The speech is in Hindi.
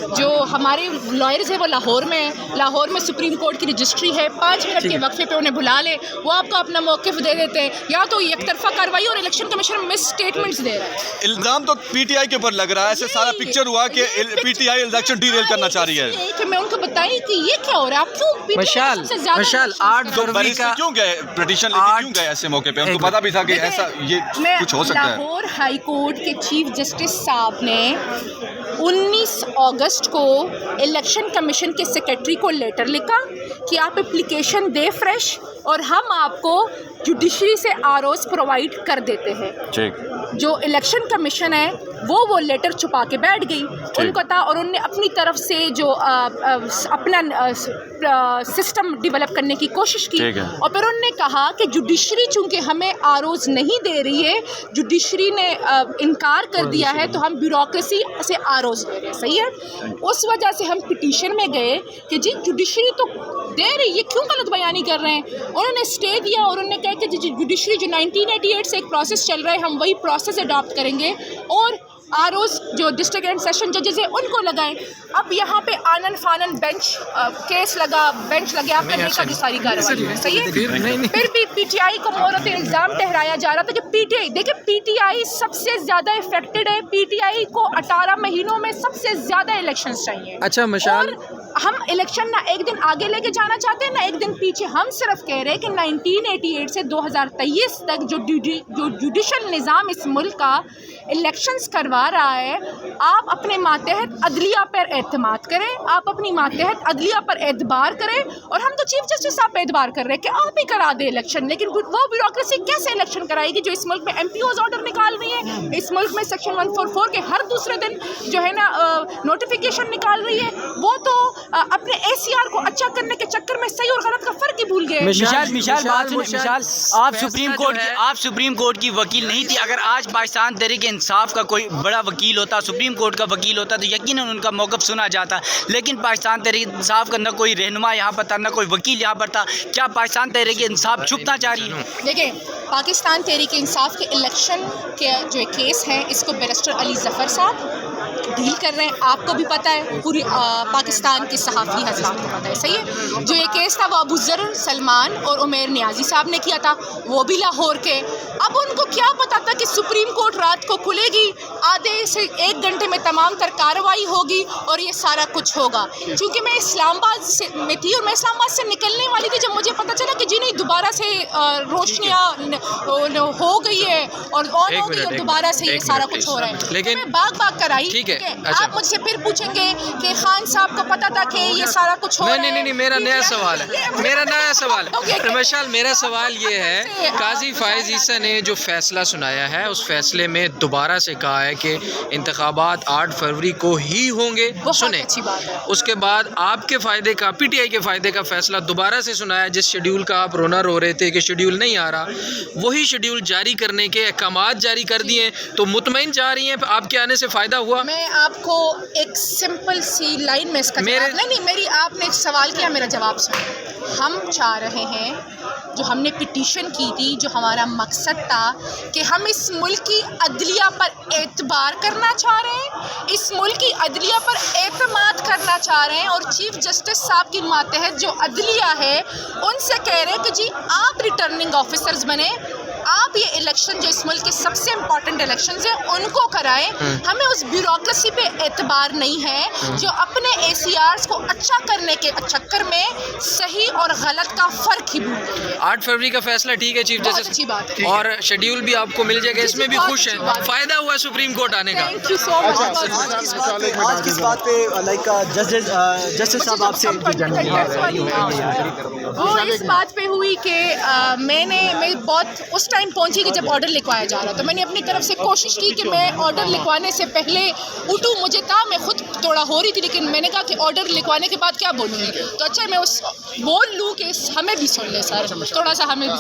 जो हमारे लॉयर्स है वो लाहौर में है, लाहौर में सुप्रीम कोर्ट की रजिस्ट्री है, 5 मिनट के वक्फे पे उन्हें बुला ले, वो आपको अपना मौक़िफ़ दे देते हैं। या तो एक तरफा कार्रवाई और इलेक्शन कमीशन मिस स्टेटमेंट्स दे रहा है। इल्ज़ाम तो पीटीआई के ऊपर लग रहा है, ऐसे सारा पिक्चर हुआ कि पीटीआई इलेक्शन डिरेल करना चाह रही है। कि मैं उनको बताई कि ये क्या हो रहा है, आप क्यों मशाल 8 फरवरी का क्यों गए पिटीशन लेके, क्यों गए ऐसे मौके पे? उनको पता भी था कि ऐसा ये कुछ हो सकता है। लाहौर हाई कोर्ट के चीफ जस्टिस साहब ने 19 अगस्त को इलेक्शन कमीशन के सेक्रेटरी को लेटर लिखा कि आप एप्लीकेशन दे फ्रेश और हम आपको जुडिशरी से आरओज प्रोवाइड कर देते हैं। ठीक। जो इलेक्शन कमीशन है वो लेटर छुपा के बैठ गई, उनको था, और उनने अपनी तरफ से जो अपना सिस्टम डेवलप करने की कोशिश की, और फिर उन्होंने कहा कि जुडिशरी चूँकि हमें आरओज नहीं दे रही है, जुडिशरी ने इनकार कर दिया है, तो हम ब्यूरोक्रेसी से आरओज दे रहे हैं। सही है। उस वजह से हम पिटीशन में गए कि जी जुडिशरी तो दे रही है, क्यों गलत बयानी कर रहे हैं। उन्होंने स्टे दिया और उन्होंने कहा कि जुडिशरी जो 1988 से एक प्रोसेस चल रहा है, हम वही प्रोसेस अडॉप्ट करेंगे और आरओज जो डिस्ट्रिक्ट एंड सेशन जजेस है उनको लगाएं। अब यहाँ पे आनन फानन केस लगा, बेंच लगे, आप देखा भी सारी कार्रवाई है। सही है। फिर भी पीटीआई को मोहरत इल्ज़ाम ठहराया जा रहा था कि पीटीआई, देखिए पीटीआई सबसे ज़्यादा इफेक्टेड है, पीटीआई को 18 महीनों में सबसे ज़्यादा इलेक्शंस चाहिए। अच्छा मशाल, हम इलेक्शन ना एक दिन आगे लेके जाना चाहते हैं ना एक दिन पीछे। हम सिर्फ कह रहे हैं कि 1988 से 2023 तक जो जुडिशल निज़ाम इस मुल्क का इलेक्शंस करवा रहा है, आप अपने मातहत अदलिया पर एतमाद करें, आप अपनी मातहत अदलिया पर एतबार करें, और हम तो चीफ जस्टिस साहब पर एतबार कर रहे हैं कि आप ही करा दे इलेक्शन। लेकिन वो ब्यूरोक्रेसी कैसे इलेक्शन कराएगी जो इस मुल्क में MPOs ऑर्डर निकाल रही है, इस मुल्क में सेक्शन 144 के हर दूसरे दिन जो है ना नोटिफिकेशन निकाल रही है। वो तो अपने ACR को अच्छा करने के चक्कर में सही और गलत का फ़र्क ही भूल गए। मिशाल, आप सुप्रीम कोर्ट की वकील नहीं थी। अगर आज पाकिस्तान तहरीक इंसाफ का कोई बड़ा वकील होता, सुप्रीम कोर्ट का वकील होता, तो यकीनन उनका मौक़िफ़ सुना जाता। लेकिन पाकिस्तान तहरीक इंसाफ का न कोई रहनुमा यहाँ पर था, न कोई वकील यहाँ पर था। क्या पाकिस्तान तहरीक इंसाफ छुपना चाह रही है? देखिए, पाकिस्तान तहरीक इंसाफ के इलेक्शन के जो केस है, इसको बैरिस्टर अली ज़फ़र साहब डील कर रहे हैं। आपको भी पता है, पूरी पाकिस्तान के सहाफ़ी हज़रात को पता है। सही है। जो ये केस था वो अबू ज़र सलमान और उमैर नियाज़ी साहब ने किया था, वो भी लाहौर के। अब उनको क्या पता था कि सुप्रीम कोर्ट रात को खुलेगी, आधे से 1 घंटे में तमाम तर कार्रवाई होगी और ये सारा कुछ होगा। चूँकि मैं इस्लामाबाद में थी और मैं इस्लामाबाद से निकलने वाली थी जब मुझे पता चला कि जी नहीं, दोबारा से रोशनियाँ हो गई है और ऑन हो गई और दोबारा से ये सारा कुछ हो रहा है। लेकिन मैं बाग कर आई। ठीक है। अच्छा। आप मुझसे फिर पूछेंगे कि खान साहब को पता था कि ये सारा कुछ हो रहा है। नहीं, मेरा नया सवाल है। मशाल, मेरा सवाल ये है, काजी फाइज ईसा ने जो फैसला सुनाया है, उस फैसले में दोबारा से कहा है कि इंतखाबात 8 फरवरी को ही होंगे। सुने, अच्छी बात है। उसके बाद आपके फ़ायदे का, पीटीआई के फ़ायदे का फैसला दोबारा से सुनाया। जिस शेड्यूल का आप रोना रो रहे थे कि शेड्यूल नहीं आ रहा, वही शेड्यूल जारी करने के अहकामात जारी कर दिए, तो मुतमईन जा रही हैं आपके आने से फ़ायदा हुआ? मैं आपको एक सिंपल सी लाइन में इसका नहीं, आपने एक सवाल किया, मेरा जवाब सुनो। हम चाह रहे हैं, जो हमने पिटीशन की थी, जो हमारा मकसद था कि हम इस मुल्क की अदलिया पर एतबार करना चाह रहे हैं, इस मुल्क की अदलिया पर एतमाद करना चाह रहे हैं, और चीफ जस्टिस साहब की मातहत जो अदलिया है उनसे कह रहे हैं कि जी आप रिटर्निंग ऑफिसर्स बने, आप ये इलेक्शन जो इस मुल्क के सबसे इम्पॉर्टेंट इलेक्शंस हैं उनको कराएं। हमें उस ब्यूरोक्रेसी पे एतबार नहीं है जो अपने ACRs को अच्छा करने के चक्कर में सही और गलत का फ़र्क ही भूल गई है। 8 फरवरी का फैसला ठीक है चीफ जस्टिस, अच्छी बात है, और शेड्यूल भी आपको मिल जाएगा, इसमें भी खुश हैं, फ़ायदा हुआ सुप्रीम कोर्ट आने का। Thank you so much. आज किस बात पे जस्टिस साहब आपसे वो इस बात पे हुई कि मैं बहुत उस टाइम पहुंची कि जब ऑर्डर लिखवाया जा रहा था। मैंने अपनी तरफ से कोशिश की कि मैं ऑर्डर लिखवाने से पहले उठूँ, मुझे था मैं खुद थोड़ा हो रही थी, लेकिन मैंने कहा कि ऑर्डर लिखवाने के बाद क्या बोलूँगी, तो अच्छा मैं उस बोल लूँ कि हमें भी सुन ले सर, थोड़ा सा हमें भी